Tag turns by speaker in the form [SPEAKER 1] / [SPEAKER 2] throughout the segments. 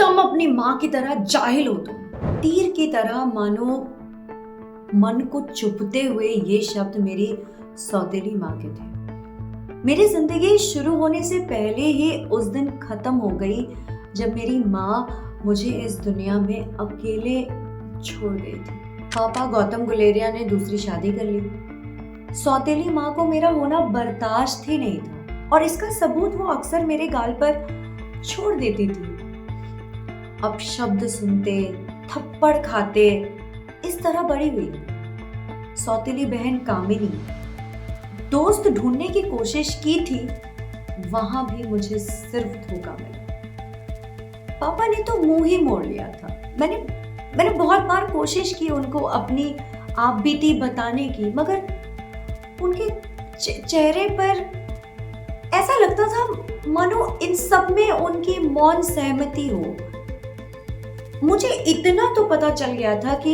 [SPEAKER 1] एकदम अपनी माँ की तरह जाहिल हो तुम। तीर की तरह मानो मन को चुभते हुए ये शब्द मेरी सौतेली माँ के थे। मेरी जिंदगी शुरू होने से पहले ही उस दिन खत्म हो गई जब मेरी माँ मुझे इस दुनिया में अकेले छोड़ गई थी। पापा गौतम गुलेरिया ने दूसरी शादी कर ली। सौतेली माँ को मेरा होना बर्दाश्त ही नहीं था और इसका सबूत वो अक्सर मेरे गाल पर छोड़ देती थी। अब शब्द सुनते, थप्पड़ खाते, इस तरह बड़ी हुई। सौतेली बहन कामिनी, दोस्त ढूंढने की कोशिश की थी, वहां भी मुझे सिर्फ धोखा मिला। पापा ने तो मुंह ही मोड़ लिया था। मैंने बहुत बार कोशिश की उनको अपनी आप बीती बताने की, मगर उनके चेहरे पर ऐसा लगता था मानो इन सब में उनकी मौन सहमति हो। मुझे इतना तो पता चल गया था कि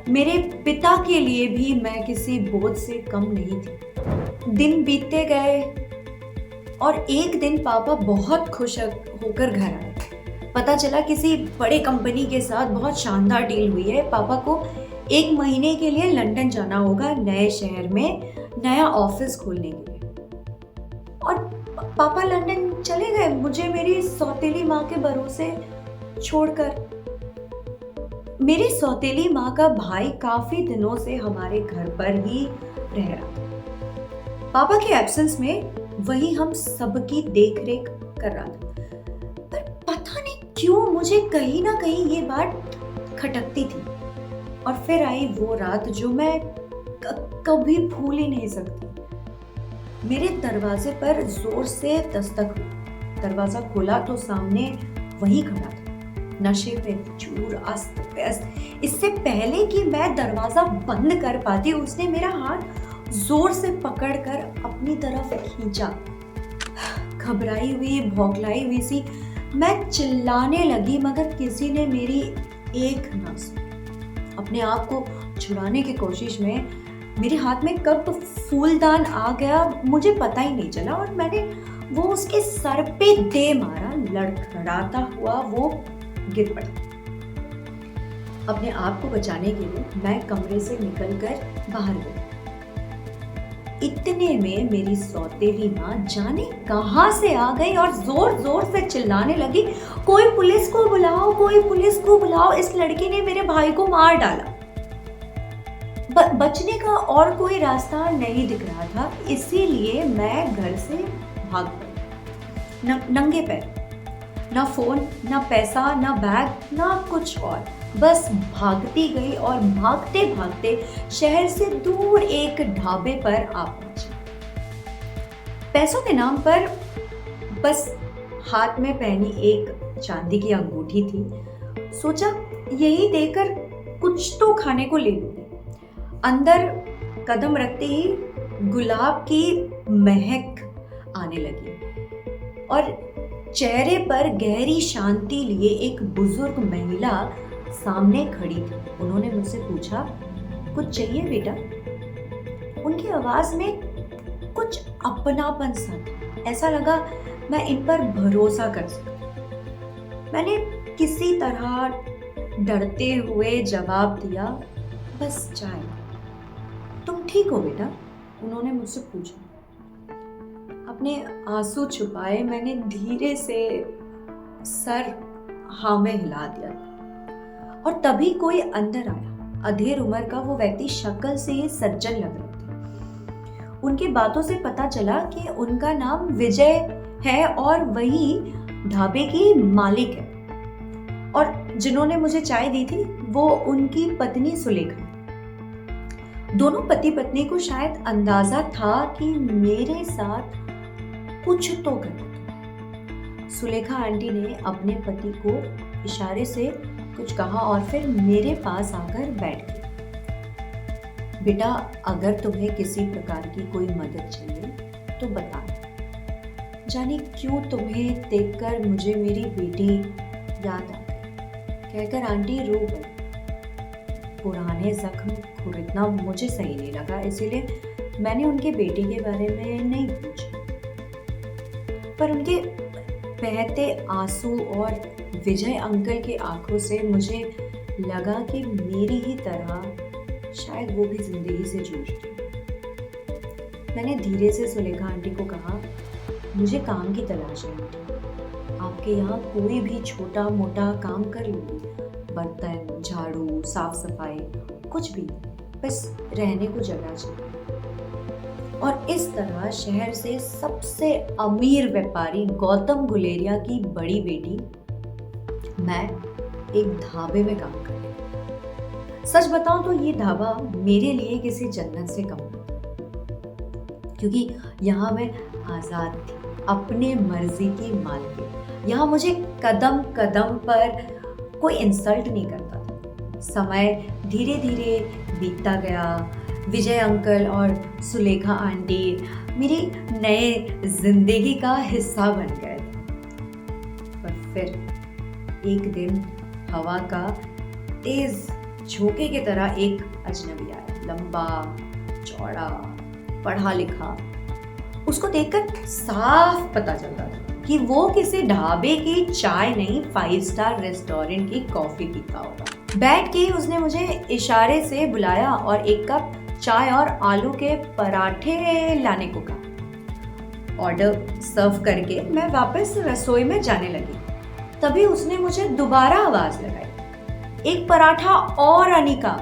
[SPEAKER 1] मेरे पिता के लिए भी मैं किसी बोझ से कम नहीं थी। दिन बीतते गए और एक दिन पापा बहुत खुश होकर घर आए। पता चला किसी बड़े कंपनी के साथ बहुत शानदार डील हुई है। पापा को 1 महीने के लिए लंदन जाना होगा, नए शहर में नया ऑफिस खोलने के लिए। और पापा लंदन चले गए, मुझे मेरी सौतेली माँ के भरोसे छोड़कर। मेरी सौतेली माँ का भाई काफी दिनों से हमारे घर पर ही रह रहा था। पापा के एब्सेंस में वही हम सबकी देखरेख कर रहा था। पर पता नहीं क्यों मुझे कहीं ना कहीं ये बात खटकती थी। और फिर आई वो रात जो मैं कभी भूल ही नहीं सकती। मेरे दरवाजे पर जोर से दस्तक हुई। दरवाजा खोला तो सामने वही खड़ा था, नशे पे चूर, अस्त व्यस्त। इससे पहले कि मैं दरवाजा बंद कर पाती, उसने मेरा हाथ जोर से पकड़कर अपनी तरफ खींचा। घबराई हुई, भौंकलाई हुई सी मैं चिल्लाने लगी, मगर किसी ने मेरी एक ना सुनी। अपने आप को छुड़ाने की कोशिश में मेरे हाथ में कब फूलदान आ गया मुझे पता ही नहीं चला और मैंने वो उसके सर पे दे मारा। लड़खड़ाता हुआ वो गिर पड़ा। अपने आप को बचाने के लिए मैं कमरे से निकलकर बाहर गई। इतने में मेरी सौतेली माँ जाने कहां से आ गई और जोर जोर से चिल्लाने लगी, कोई पुलिस को बुलाओ, कोई पुलिस को बुलाओ, इस लड़की ने मेरे भाई को मार डाला। बचने का और कोई रास्ता नहीं दिख रहा था, इसीलिए मैं घर से भाग गई। नंगे पैर, ना फोन, ना पैसा, ना बैग, ना कुछ और, बस भागती गई और भागते भागते शहर से दूर एक ढाबे पर आ पहुंची। पैसों के नाम पर बस हाथ में पहनी एक चांदी की अंगूठी थी। सोचा यही देकर कुछ तो खाने को ले लूंगी। अंदर कदम रखते ही गुलाब की महक आने लगी और चेहरे पर गहरी शांति लिए एक बुजुर्ग महिला सामने खड़ी थी। उन्होंने मुझसे पूछा, कुछ चाहिए बेटा? उनकी आवाज में कुछ अपनापन सा था। ऐसा लगा मैं इन पर भरोसा कर सकूं। मैंने किसी तरह डरते हुए जवाब दिया, बस चाय। तुम ठीक हो बेटा? उन्होंने मुझसे पूछा। अपने आंसू छुपाए मैंने धीरे से सर हाँ में हिला दिया और तभी कोई अंदर आया। अधेड़ उम्र का वो व्यक्ति शक्ल से ही सज्जन लग रहे थे। उनकी बातों से पता चला कि उनका नाम विजय है और वही ढाबे की मालिक है, और जिन्होंने मुझे चाय दी थी वो उनकी पत्नी सुलेखा। दोनों पति पत्नी को शायद अंदाजा था कि मेरे साथ कुछ तो गलत। सुलेखा आंटी ने अपने पति को इशारे से कुछ कहा और फिर मेरे पास आकर बैठ गई। बेटा, अगर तुम्हें किसी प्रकार की कोई मदद चाहिए तो बता। जाने क्यों तुम्हें देखकर मुझे मेरी बेटी याद आ गई, कहकर आंटी रो गई। पुराने जख्म खुरदना मुझे सही नहीं लगा, इसीलिए मैंने उनके बेटे के बारे में नहीं पूछा। पर बहते आंसू और विजय अंकल की आंखों से मुझे लगा कि मेरी ही तरह शायद वो भी जिंदगी से जूझती है। मैंने धीरे से सुलेखा आंटी को कहा, मुझे काम की तलाश है आंटी, आपके यहाँ कोई भी छोटा मोटा काम कर लूँगी, बर्तन, झाड़ू, साफ सफाई, कुछ भी, बस रहने को जगह चाहिए। और इस तरह शहर से सबसे अमीर व्यापारी गौतम गुलेरिया की बड़ी बेटी मैं एक ढाबे में काम कर रही हूँ। सच बताऊं तो ये ढाबा मेरे लिए किसी जन्नत से कम नहीं, क्योंकि यहाँ मैं आजाद थी, अपने मर्जी की मालिक। यहाँ मुझे कदम कदम पर कोई इंसल्ट नहीं करता था। समय धीरे धीरे बीतता गया। विजय अंकल और सुलेखा आंटी मेरी नए जिंदगी का हिस्सा बन गए थे। पर फिर एक दिन हवा का तेज झोंके की तरह एक अजनबी आया, लंबा चौड़ा पढ़ा लिखा। उसको देखकर साफ पता चलता था कि वो किसी ढाबे की चाय नहीं, 5 स्टार रेस्टोरेंट की कॉफी पीता होगा। बैठ के उसने मुझे इशारे से बुलाया और एक कप चाय और आलू के पराठे लाने को कहा। ऑर्डर सर्व करके मैं वापस रसोई में जाने लगी। तभी उसने मुझे दोबारा आवाज लगाई, एक पराठा और अनिका।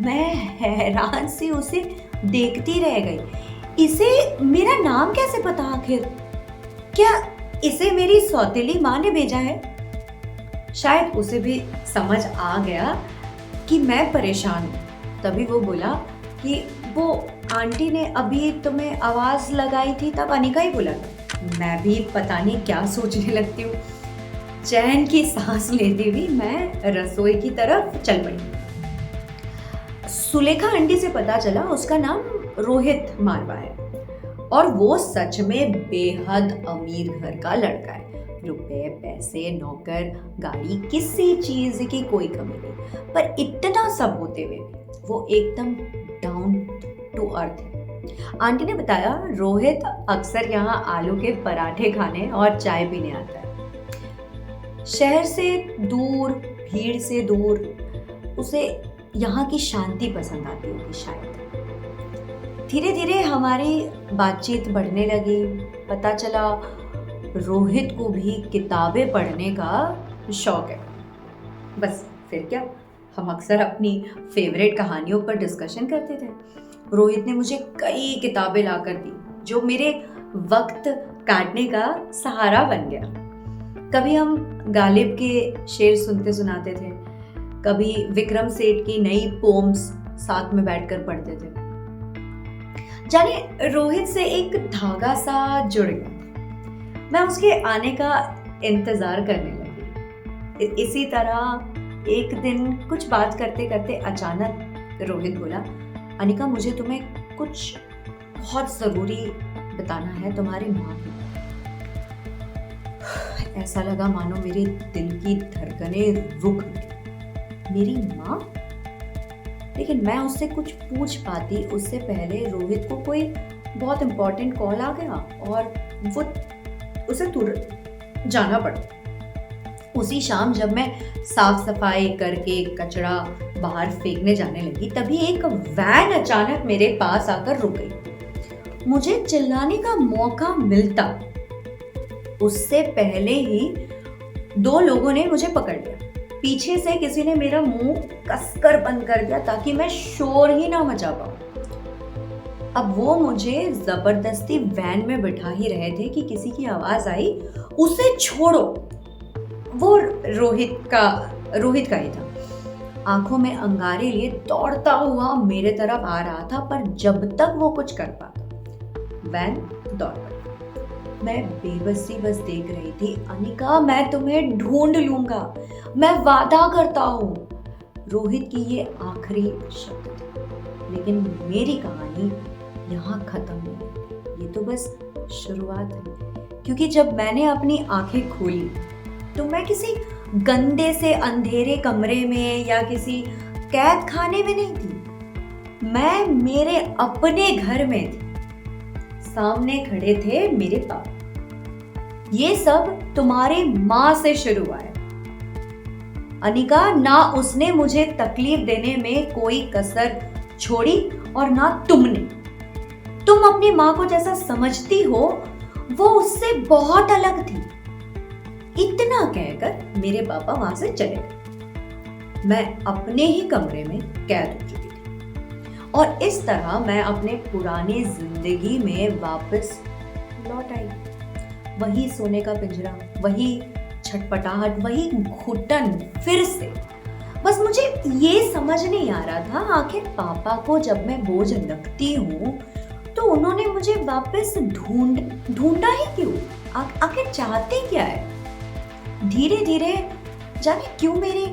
[SPEAKER 1] मैं हैरान से उसे देखती रह गई। इसे मेरा नाम कैसे पता आखिर? क्या इसे मेरी सौतेली माँ ने भेजा है? शायद उसे भी समझ आ गया कि मैं परेशान हूँ। तभी वो बोला कि वो आंटी ने अभी तुम्हें आवाज लगाई थी, तब अनिका ही बोला था। मैं भी पता नहीं क्या सोचने लगती हूँ। चैन की सांस लेती हुई मैं रसोई की तरफ चल पड़ी। सुलेखा आंटी से पता चला उसका नाम रोहित मारवा है और वो सच में बेहद अमीर घर का लड़का है। रुपए, पैसे, नौकर, गाड़ी, किसी चीज की कोई कमी नहीं। पर इतना सब होते हुए भी वो एकदम डाउन टू अर्थ है। आंटी ने बताया रोहित अक्सर यहाँ आलू के पराठे खाने और चाय पीने आता है। शहर से दूर, भीड़ से दूर, उसे यहाँ की शांति पसंद आती होगी शायद। धीरे धीरे हमारी बातचीत बढ़ने लगी। पता चला रोहित को भी किताबें पढ़ने का शौक है। बस फिर क्या, हम अक्सर अपनी फेवरेट कहानियों पर डिस्कशन करते थे। रोहित ने मुझे कई किताबें लाकर दी जो मेरे वक्त काटने का सहारा बन गया। कभी हम गालिब के शेर सुनते सुनाते थे, कभी विक्रम सेठ की नई पोम्स साथ में बैठकर पढ़ते थे। जाने रोहित से एक धागा सा जुड़ गया। मैं उसके आने का इंतजार करने लगी। इसी तरह एक दिन कुछ बात करते करते अचानक रोहित बोला, अनिका मुझे तुम्हें कुछ बहुत जरूरी बताना है, तुम्हारी माँ की। ऐसा लगा मानो मेरे दिल की धड़कनें रुक गई। मेरी माँ? लेकिन मैं उससे कुछ पूछ पाती उससे पहले रोहित को कोई बहुत इंपॉर्टेंट कॉल आ गया और वो उसे तुरंत जाना पड़ा। उसी शाम जब मैं साफ सफाई करके कचरा बाहर फेंकने जाने लगी, तभी एक वैन अचानक मेरे पास आकर रुक गई। मुझे चिल्लाने का मौका मिलता उससे पहले ही 2 लोगों ने मुझे पकड़ लिया। पीछे से किसी ने मेरा मुंह कसकर बंद कर दिया ताकि मैं शोर ही ना मचा पाऊं। अब वो मुझे जबरदस्ती वैन में बिठा ही रहे थे कि किसी की आवाज आई, उसे छोड़ो। वो रोहित का ही था। आंखों में अंगारे लिए दौड़ता हुआ मेरे तरफ आ रहा था, पर जब तक वो कुछ कर पाता वैन दौड़ पड़ी। मैं बेबसी बस देख रही थी। अनिका मैं तुम्हें ढूंढ लूंगा, मैं वादा करता हूँ। रोहित की ये आखिरी शब्द थे। लेकिन मेरी कहानी यहाँ खत्म नहीं, ये तो बस शुरुआत है। क्योंकि जब मैंने अपनी आंखें खोली तो मैं किसी गंदे से अंधेरे कमरे में या किसी कैद खाने में नहीं थी। मैं मेरे अपने घर में थी। सामने खड़े थे मेरे पापा। ये सब तुम्हारी माँ से शुरू हुआ है अनिका। ना उसने मुझे तकलीफ देने में कोई कसर छोड़ी और ना तुमने। तुम अपनी माँ को जैसा समझती हो वो उससे बहुत अलग थी। इतना कहकर मेरे पापा वहां से चले गए। मैं अपने ही कमरे में कैद हो चुकी थी और इस तरह मैं अपने पुरानी जिंदगी में वापस लौट आई। वही सोने का पिंजरा, वही छटपटाहट, वही घुटन फिर से। बस मुझे ये समझ नहीं आ रहा था आखिर पापा को जब मैं बोझ लगती हूँ तो उन्होंने मुझे वापस ढूंढा ही क्यों? आखिर चाहते क्या है? धीरे धीरे जाने क्यों मेरी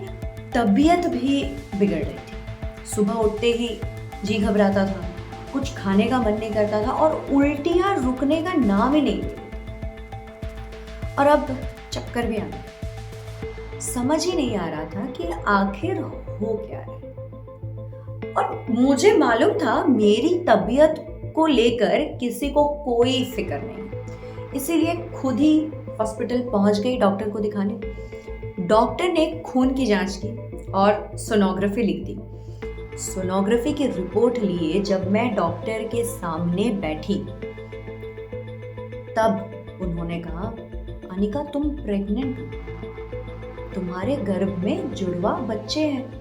[SPEAKER 1] तबीयत भी बिगड़ रही थी। सुबह उठते ही जी घबराता था, कुछ खाने का मन नहीं करता था और उल्टियां रुकने का नाम ही नहीं लेती। और अब चक्कर भी आने लगे। समझ ही नहीं आ रहा था कि आखिर हो क्या है। और मुझे मालूम था मेरी तबीयत को लेकर किसी को कोई फिक्र नहीं, इसीलिए खुद ही हॉस्पिटल पहुंच गई डॉक्टर को दिखाने। डॉक्टर ने खून की जांच की और सोनोग्राफी लिख दी। सोनोग्राफी की रिपोर्ट लिए जब मैं डॉक्टर के सामने बैठी तब उन्होंने कहा, अनिका तुम प्रेग्नेंट हो, तुम्हारे गर्भ में जुड़वा बच्चे हैं।